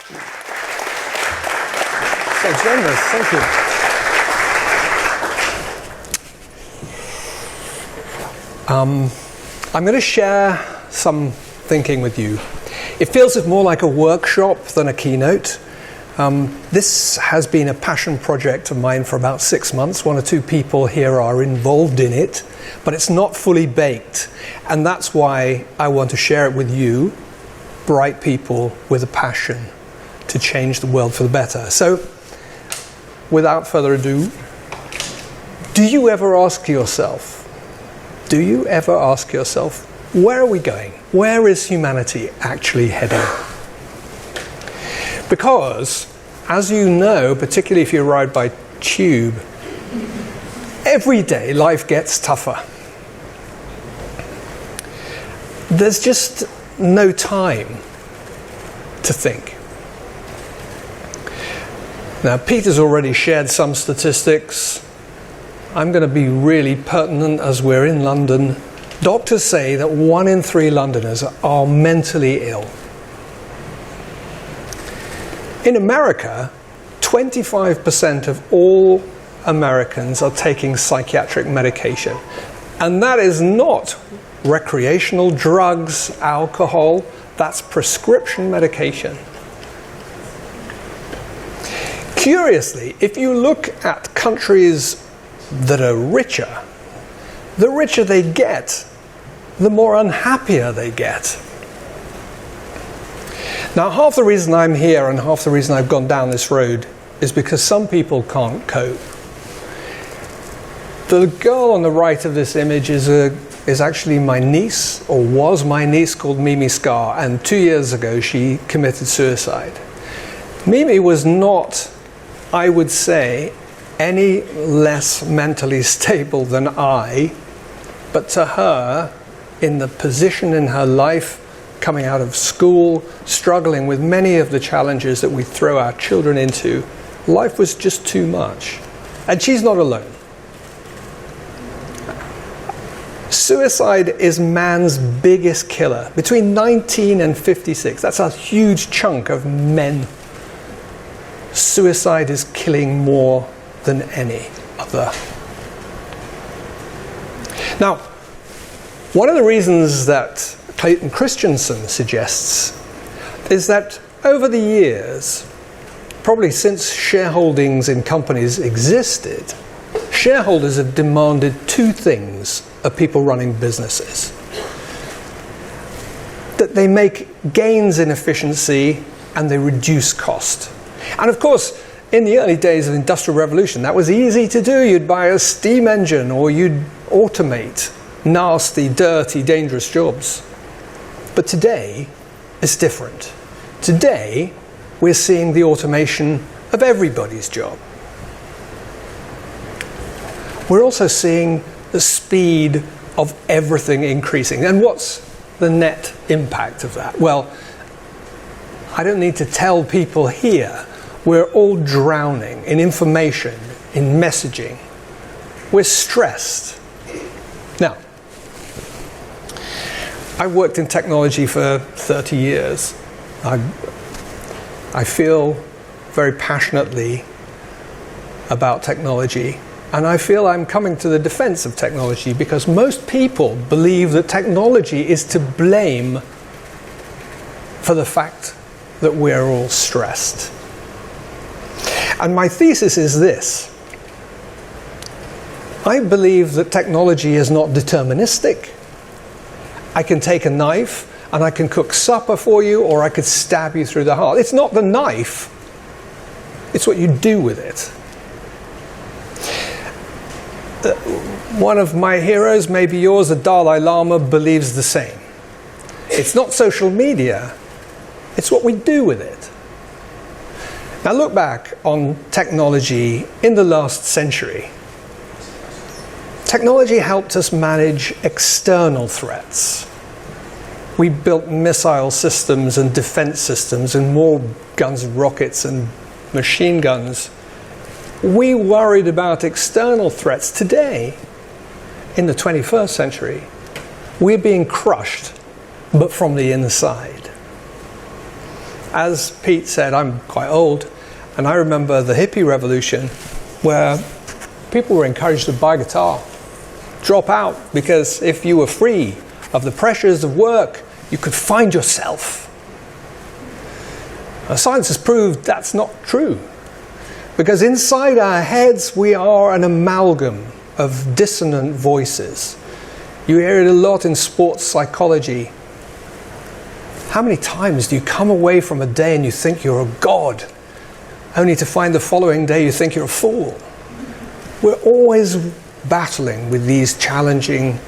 So generous, thank you. I'm going to share some thinking with you. It feels more like a workshop than a keynote. This has been a passion project of mine for about 6 months. 1 or 2 people here are involved in it, but it's not fully baked. And that's why I want to share it with you, bright people with a passion to change the world for the better. So, without further ado, do you ever ask yourself, where are we going? Where is humanity actually heading? Because, as you know, particularly if you ride by tube, every day life gets tougher. There's just no time to think. Now, Peter's already shared some statistics. I'm going to be really pertinent as we're in London. Doctors say that 1 in 3 Londoners are mentally ill. In America, 25% of all Americans are taking psychiatric medication. And that is not recreational drugs, alcohol, that's prescription medication. Curiously, if you look at countries that are richer, the richer they get, the more unhappier they get. Now, half the reason I'm here and half the reason I've gone down this road is because some people can't cope. The girl on the right of this image is actually my niece, or was my niece, called Mimi Scar, and 2 years ago she committed suicide. Mimi was not, I would say, any less mentally stable than I, but to her, in the position in her life, coming out of school, struggling with many of the challenges that we throw our children into, life was just too much. And she's not alone. Suicide is man's biggest killer. Between 19 and 56, that's a huge chunk of men. Suicide is killing more than any other. Now, one of the reasons that Clayton Christensen suggests is that over the years, probably since shareholdings in companies existed, shareholders have demanded 2 things of people running businesses. That they make gains in efficiency and they reduce cost. And of course, in the early days of the Industrial Revolution, that was easy to do. You'd buy a steam engine or you'd automate nasty, dirty, dangerous jobs. But today, it's different. Today, we're seeing the automation of everybody's job. We're also seeing the speed of everything increasing. And what's the net impact of that? Well, I don't need to tell people here. We're all drowning in information, in messaging. We're stressed. Now, I've worked in technology for 30 years. I feel very passionately about technology, and I feel I'm coming to the defense of technology because most people believe that technology is to blame for the fact that we're all stressed. And my thesis is this. I believe that technology is not deterministic. I can take a knife and I can cook supper for you, or I could stab you through the heart. It's not the knife, it's what you do with it. One of my heroes, maybe yours, the Dalai Lama, believes the same. It's not social media, it's what we do with it. Now look back on technology in the last century. Technology helped us manage external threats. We built missile systems and defense systems and more guns and rockets and machine guns. We worried about external threats. Today, in the 21st century, we're being crushed, but from the inside. As Pete said, I'm quite old, and I remember the hippie revolution where people were encouraged to buy a guitar, drop out, because if you were free of the pressures of work, you could find yourself. Now, science has proved that's not true, because inside our heads we are an amalgam of dissonant voices. You hear it a lot in sports psychology. How many times do you come away from a day and you think you're a god, only to find the following day you think you're a fool? We're always battling with these challenging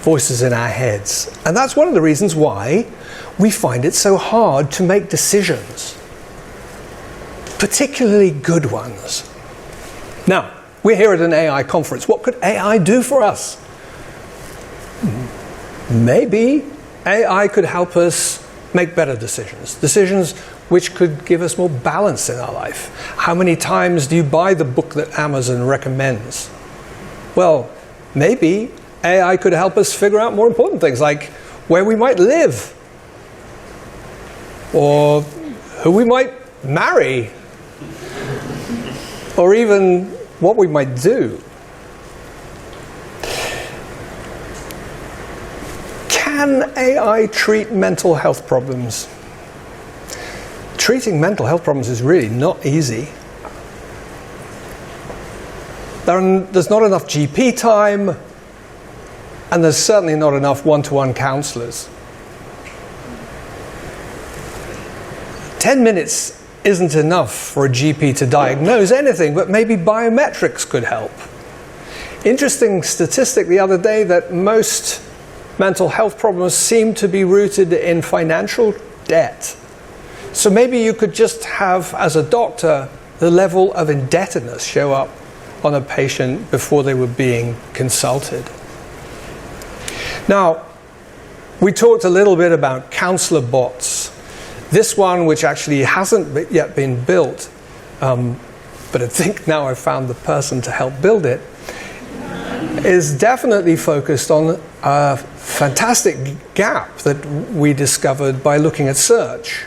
voices in our heads. And that's one of the reasons why we find it so hard to make decisions, particularly good ones. Now, we're here at an AI conference. What could AI do for us? Maybe AI could help us make better decisions which could give us more balance in our life. How many times do you buy the book that Amazon recommends? Well, maybe AI could help us figure out more important things, like where we might live, or who we might marry, or even what we might do. Can AI treat mental health problems? Treating mental health problems is really not easy. There's not enough GP time, and there's certainly not enough one-to-one counselors. 10 minutes isn't enough for a GP to diagnose anything, but maybe biometrics could help. Interesting statistic the other day that most mental health problems seem to be rooted in financial debt. So maybe you could just have, as a doctor, the level of indebtedness show up on a patient before they were being consulted. Now, we talked a little bit about counselor bots. This one, which actually hasn't yet been built, but I think now I've found the person to help build it, is definitely focused on a fantastic gap that we discovered by looking at search.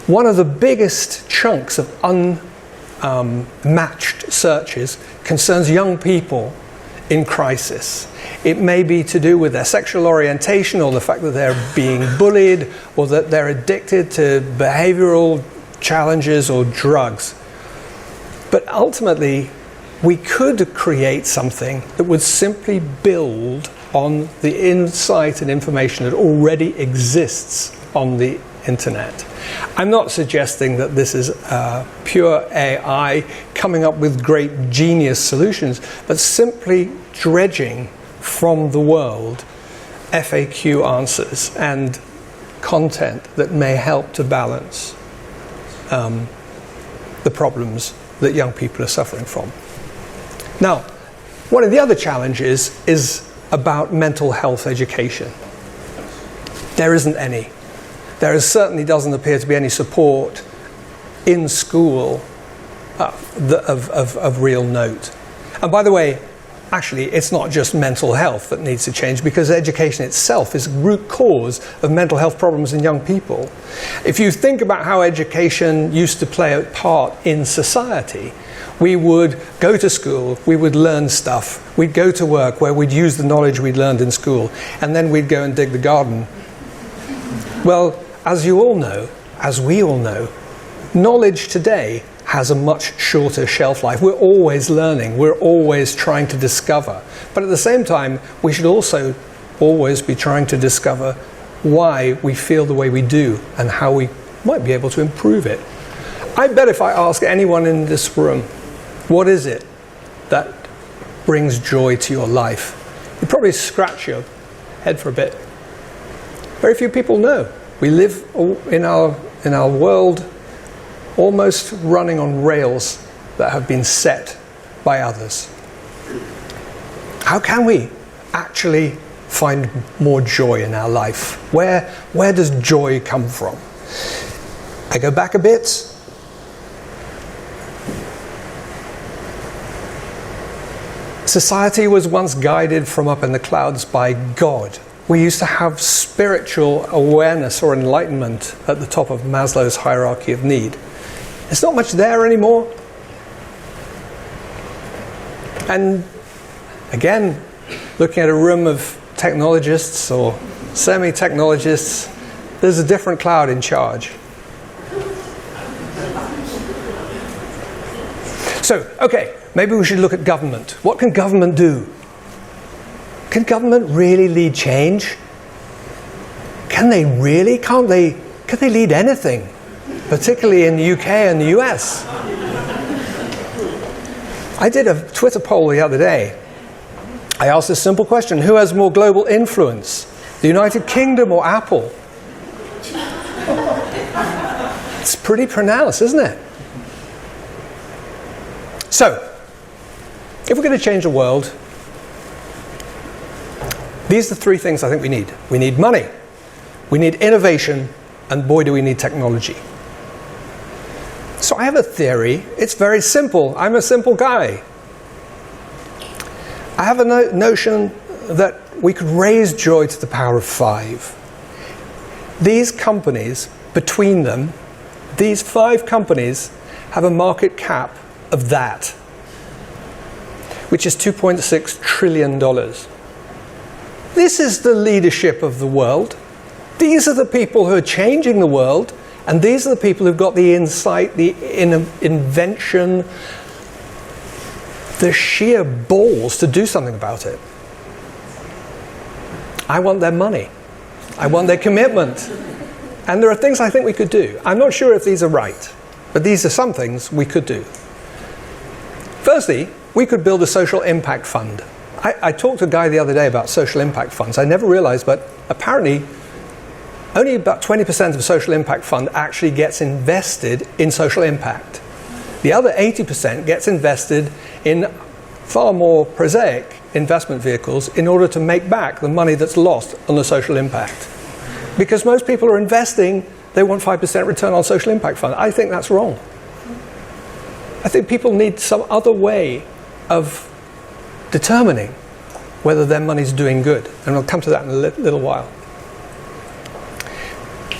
One of the biggest chunks of unmatched searches concerns young people in crisis. It may be to do with their sexual orientation, or the fact that they're being bullied, or that they're addicted to behavioral challenges or drugs. But ultimately, we could create something that would simply build on the insight and information that already exists on the internet. I'm not suggesting that this is pure AI coming up with great genius solutions, but simply dredging from the world FAQ answers and content that may help to balance the problems that young people are suffering from. Now, one of the other challenges is about mental health education. There isn't any. There certainly doesn't appear to be any support in school of real note. And by the way, actually, it's not just mental health that needs to change, because education itself is a root cause of mental health problems in young people. If you think about how education used to play a part in society, we would go to school, we would learn stuff, we'd go to work where we'd use the knowledge we'd learned in school, and then we'd go and dig the garden. Well, as you all know, as we all know, knowledge today has a much shorter shelf life. We're always learning, we're always trying to discover. But at the same time, we should also always be trying to discover why we feel the way we do and how we might be able to improve it. I bet if I ask anyone in this room, what is it that brings joy to your life? You'd probably scratch your head for a bit. Very few people know. We live in our world almost running on rails that have been set by others. How can we actually find more joy in our life? Where does joy come from? I go back a bit. Society was once guided from up in the clouds by God, we used to have spiritual awareness or enlightenment at the top of Maslow's hierarchy of need. There's not much there anymore. And again, looking at a room of technologists or semi-technologists, there's a different cloud in charge. So, okay, maybe we should look at government. What can government do? Can government really lead change? Can they really? Can they lead anything? Particularly in the UK and the US. I did a Twitter poll the other day. I asked a simple question: who has more global influence, the United Kingdom or Apple? It's pretty pronounced, isn't it? So, if we're going to change the world, these are the three things I think we need. We need money, we need innovation, and boy do we need technology. So I have a theory. It's very simple. I'm a simple guy. I have a notion that we could raise joy to the power of 5. These companies, between them, these 5 companies have a market cap of that, which is $2.6 trillion. This is the leadership of the world. These are the people who are changing the world, and these are the people who've got the insight, the invention, the sheer balls to do something about it. I want their money. I want their commitment. And there are things I think we could do. I'm not sure if these are right, but these are some things we could do. Firstly, we could build a social impact fund. I talked to a guy the other day about social impact funds. I never realized, but apparently only about 20% of a social impact fund actually gets invested in social impact. The other 80% gets invested in far more prosaic investment vehicles in order to make back the money that's lost on the social impact. Because most people are investing, they want 5% return on social impact fund. I think that's wrong. I think people need some other way of determining whether their money's doing good. And I'll come to that in a little while.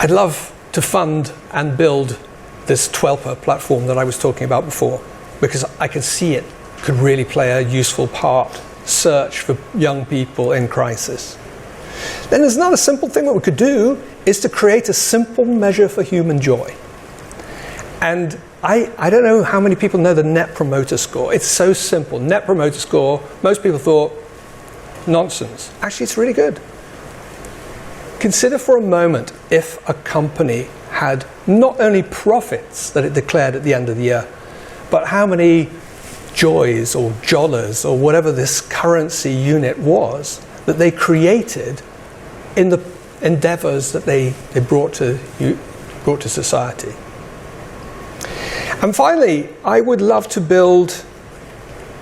I'd love to fund and build this Twelper platform that I was talking about before, because I can see it could really play a useful part. Search for young people in crisis. Then there's another simple thing that we could do, is to create a simple measure for human joy. And I don't know how many people know the Net Promoter Score. It's so simple. Net Promoter Score, most people thought, nonsense. Actually, it's really good. Consider for a moment if a company had not only profits that it declared at the end of the year, but how many joys or dollars or whatever this currency unit was that they created in the endeavors that they brought to society. And finally, I would love to build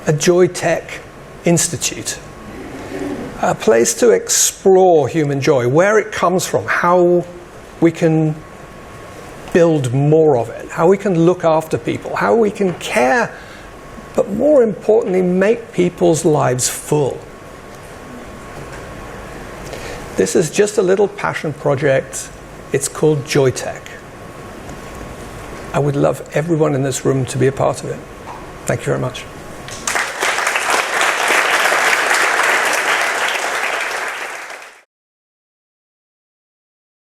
a JoyTech Institute, a place to explore human joy, where it comes from, how we can build more of it, how we can look after people, how we can care, but more importantly, make people's lives full. This is just a little passion project. It's called JoyTech. I would love everyone in this room to be a part of it. Thank you very much.